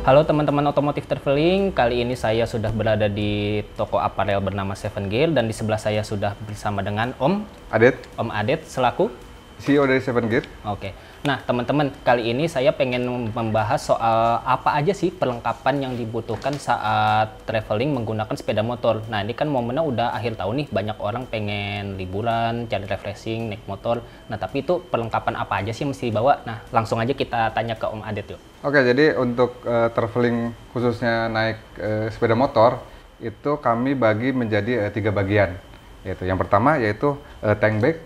Halo teman-teman otomotif traveling, kali ini saya sudah berada di toko aparel bernama Seven Gear dan di sebelah saya sudah bersama dengan Om Adet selaku CEO dari Seven Gear. Oke. Nah, teman-teman, kali ini saya pengen membahas soal apa aja sih perlengkapan yang dibutuhkan saat traveling menggunakan sepeda motor. Nah, ini kan momennya udah akhir tahun nih, banyak orang pengen liburan, cari refreshing, naik motor. Nah, tapi itu perlengkapan apa aja sih yang mesti dibawa? Nah, langsung aja kita tanya ke Om Adet yuk. Oke, jadi untuk traveling khususnya naik sepeda motor, itu kami bagi menjadi 3 bagian. Yang pertama yaitu tank bag,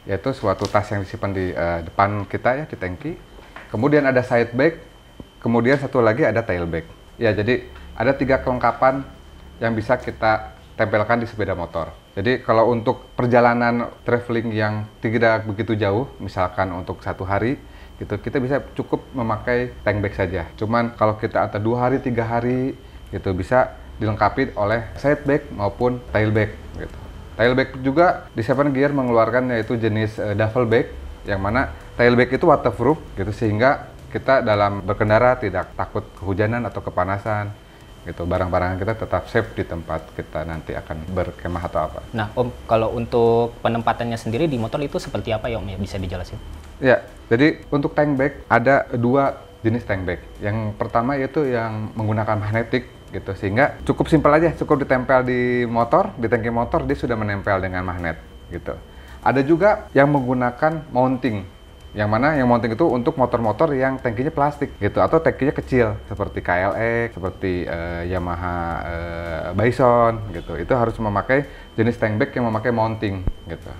yaitu suatu tas yang disimpan di depan kita ya, di tangki. Kemudian ada side bag, kemudian satu lagi ada tail bag. Ya, jadi ada 3 kelengkapan yang bisa kita tempelkan di sepeda motor. Jadi kalau untuk perjalanan traveling yang tidak begitu jauh, misalkan untuk 1 hari, gitu, kita bisa cukup memakai tank bag saja. Cuman kalau kita antara 2 hari, 3 hari, gitu, bisa dilengkapi oleh side bag maupun tail bag, gitu. Tail bag juga di Seven Gear mengeluarkan yaitu jenis duffel bag, yang mana tail bag itu waterproof gitu, sehingga kita dalam berkendara tidak takut kehujanan atau kepanasan gitu. Barang-barang kita tetap safe di tempat kita nanti akan berkemah atau apa. Nah, Om, kalau untuk penempatannya sendiri di motor itu seperti apa ya, Om? Ya, bisa dijelasin? Ya, jadi untuk tank bag ada 2 jenis tank bag. Yang pertama yaitu yang menggunakan magnetik gitu, sehingga cukup simpel aja, cukup ditempel di motor, di tangki motor, dia sudah menempel dengan magnet gitu. Ada juga yang menggunakan mounting, yang mana yang mounting itu untuk motor-motor yang tangkinya plastik gitu, atau tangkinya kecil seperti KLX, seperti Yamaha Bison gitu. Itu harus memakai jenis tank bag yang memakai mounting gitu,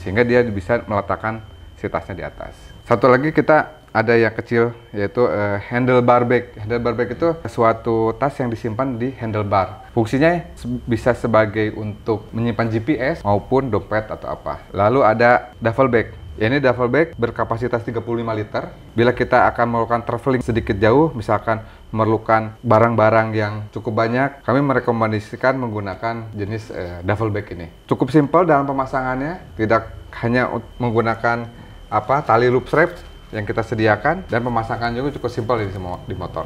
sehingga dia bisa meletakkan si tasnya di atas. Satu lagi kita ada yang kecil, yaitu handlebar bag. Handlebar bag itu suatu tas yang disimpan di handlebar. Fungsinya bisa sebagai untuk menyimpan GPS maupun dompet atau apa. Lalu ada duffel bag. Ya, ini duffel bag berkapasitas 35 liter. Bila kita akan melakukan traveling sedikit jauh, misalkan memerlukan barang-barang yang cukup banyak, kami merekomendasikan menggunakan jenis duffel bag ini. Cukup simpel dalam pemasangannya, tidak hanya menggunakan tali loop strap yang kita sediakan, dan pemasangan juga cukup simpel di motor.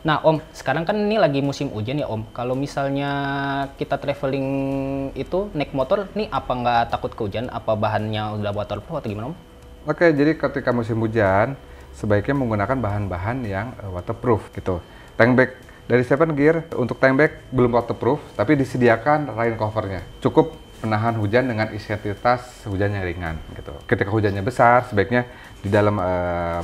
Nah, Om, sekarang kan ini lagi musim hujan ya, Om. Kalau misalnya kita traveling itu naik motor, nih apa nggak takut kehujan? Apa bahannya udah waterproof atau gimana, Om? Oke, jadi ketika musim hujan, sebaiknya menggunakan bahan-bahan yang waterproof gitu. Tank bag dari Seven Gear, untuk tank bag belum waterproof, tapi disediakan rain covernya. Cukup menahan hujan dengan intensitas hujan yang ringan gitu. Ketika hujannya besar, sebaiknya di dalam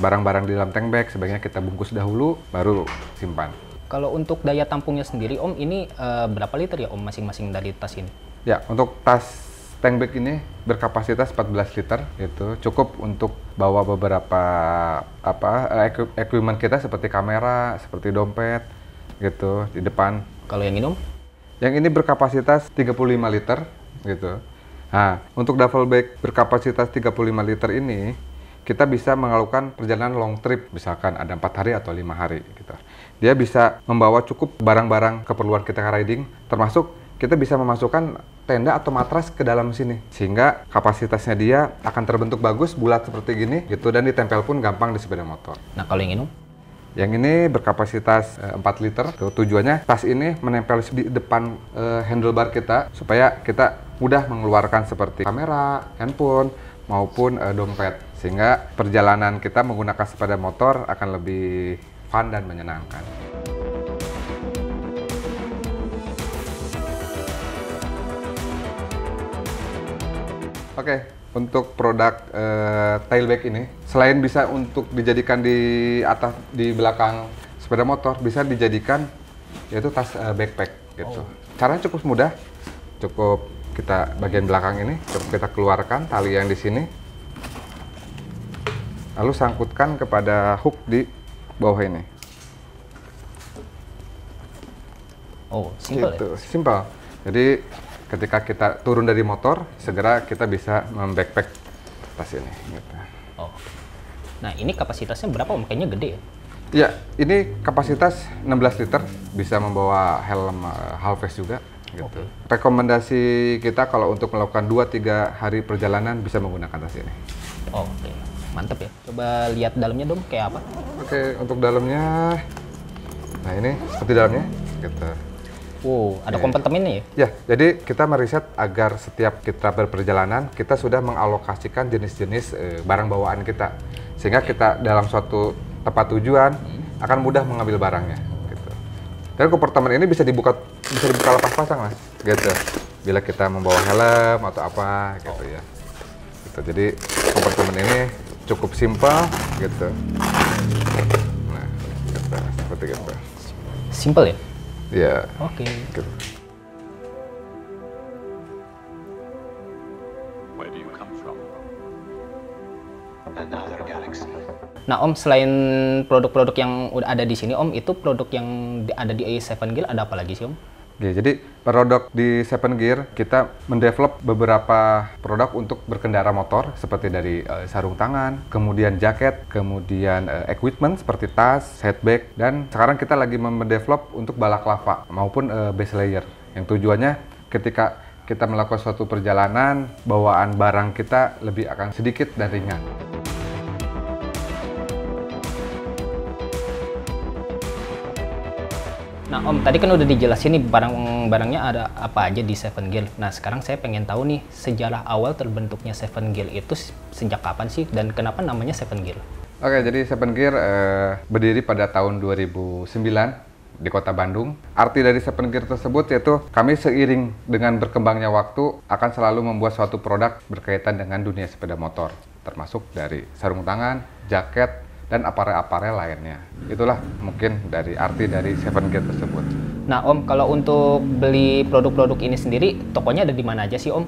barang-barang di dalam tank bag sebaiknya kita bungkus dahulu, baru simpan. Kalau untuk daya tampungnya sendiri, Om, ini berapa liter ya, Om, masing-masing dari tas ini? Ya, untuk tas tank bag ini berkapasitas 14 liter gitu. Cukup untuk bawa beberapa equipment kita seperti kamera, seperti dompet gitu di depan. Kalau yang ini, Om? Yang ini berkapasitas 35 liter gitu. Nah, untuk duffel bag berkapasitas 35 liter ini kita bisa melakukan perjalanan long trip, misalkan ada 4 hari atau 5 hari gitu. Dia bisa membawa cukup barang-barang keperluan kita riding, termasuk kita bisa memasukkan tenda atau matras ke dalam sini, sehingga kapasitasnya dia akan terbentuk bagus, bulat seperti gini gitu, dan ditempel pun gampang di sepeda motor. Nah, kalau yang ini? Yang ini berkapasitas 4 liter. Tujuannya tas ini menempel di depan handlebar kita, supaya kita mudah mengeluarkan seperti kamera, handphone, maupun dompet, sehingga perjalanan kita menggunakan sepeda motor akan lebih fun dan menyenangkan. Oke, untuk produk tail bag ini, selain bisa untuk dijadikan di atas, di belakang sepeda motor, bisa dijadikan yaitu tas backpack gitu. Caranya cukup mudah, cukup kita bagian belakang ini, cukup kita keluarkan tali yang di sini, lalu sangkutkan kepada hook di bawah ini. Oh, simpel gitu. ya? Simpel. Jadi ketika kita turun dari motor, segera kita bisa membackpack tas ini. Gitu. Oh. Nah, ini kapasitasnya berapa, Om? Kayaknya gede ya? Ya, ini kapasitas 16 liter, bisa membawa helm half face juga. Gitu. Rekomendasi kita kalau untuk melakukan 2-3 hari perjalanan bisa menggunakan tas ini. Oke, mantep ya. Coba lihat dalamnya dong, kayak apa? Oke, untuk dalamnya, nah ini seperti dalamnya, gitu. Wow, ada kompartemennya ya? Ya, jadi kita meriset agar setiap kita berperjalanan, kita sudah mengalokasikan jenis-jenis barang bawaan kita. Sehingga kita dalam suatu tempat tujuan akan mudah mengambil barangnya. Gitu. Dan kompartemen ini bisa dibuka lepas pasang, Mas. Gitu. Bila kita membawa helm atau apa, gitu ya. Gitu. Jadi kompartemen ini cukup simpel, gitu. Nah, gitu. Seperti gitu. Simple ya? Iya. Oke. Gitu. Where do you come from? Another galaxy. Nah Om, selain produk-produk yang udah ada di sini Om, itu produk yang ada di Seven Gear ada apa lagi sih Om? Oke, jadi produk di Seven Gear kita mendevelop beberapa produk untuk berkendara motor seperti dari sarung tangan, kemudian jaket, kemudian equipment seperti tas, headbag, dan sekarang kita lagi mendevelop untuk balaklava maupun base layer yang tujuannya ketika kita melakukan suatu perjalanan, bawaan barang kita lebih akan sedikit dan ringan. Nah Om, tadi kan udah dijelasin nih barang-barangnya ada apa aja di Seven Gear. Nah sekarang saya pengen tahu nih sejarah awal terbentuknya Seven Gear itu sejak kapan sih dan kenapa namanya Seven Gear? Oke, jadi Seven Gear berdiri pada tahun 2009 di kota Bandung. Arti dari Seven Gear tersebut yaitu kami seiring dengan berkembangnya waktu akan selalu membuat suatu produk berkaitan dengan dunia sepeda motor, termasuk dari sarung tangan, jaket, dan aparel-aparel lainnya. Itulah mungkin dari arti dari Seven Gear tersebut. Nah Om, kalau untuk beli produk-produk ini sendiri, tokonya ada di mana aja sih Om?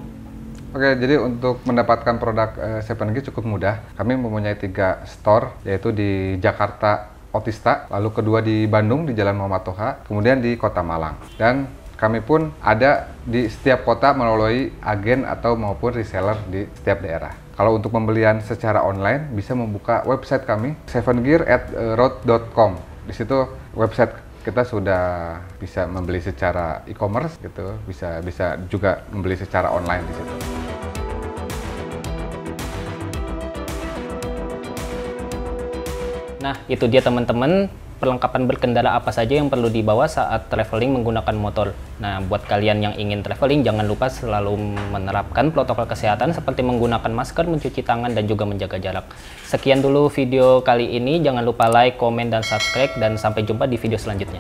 Oke, jadi untuk mendapatkan produk Seven Gear cukup mudah. Kami mempunyai 3 store, yaitu di Jakarta Otista, lalu kedua di Bandung di Jalan Muhammad Toha, kemudian di Kota Malang. Dan kami pun ada di setiap kota melalui agen atau maupun reseller di setiap daerah. Kalau untuk pembelian secara online bisa membuka website kami sevengear@road.com. Di situ website kita sudah bisa membeli secara e-commerce gitu, bisa juga membeli secara online di situ. Nah, itu dia teman-teman, perlengkapan berkendara apa saja yang perlu dibawa saat traveling menggunakan motor. Nah, buat kalian yang ingin traveling, jangan lupa selalu menerapkan protokol kesehatan seperti menggunakan masker, mencuci tangan, dan juga menjaga jarak. Sekian dulu video kali ini, jangan lupa like, komen, dan subscribe, dan sampai jumpa di video selanjutnya.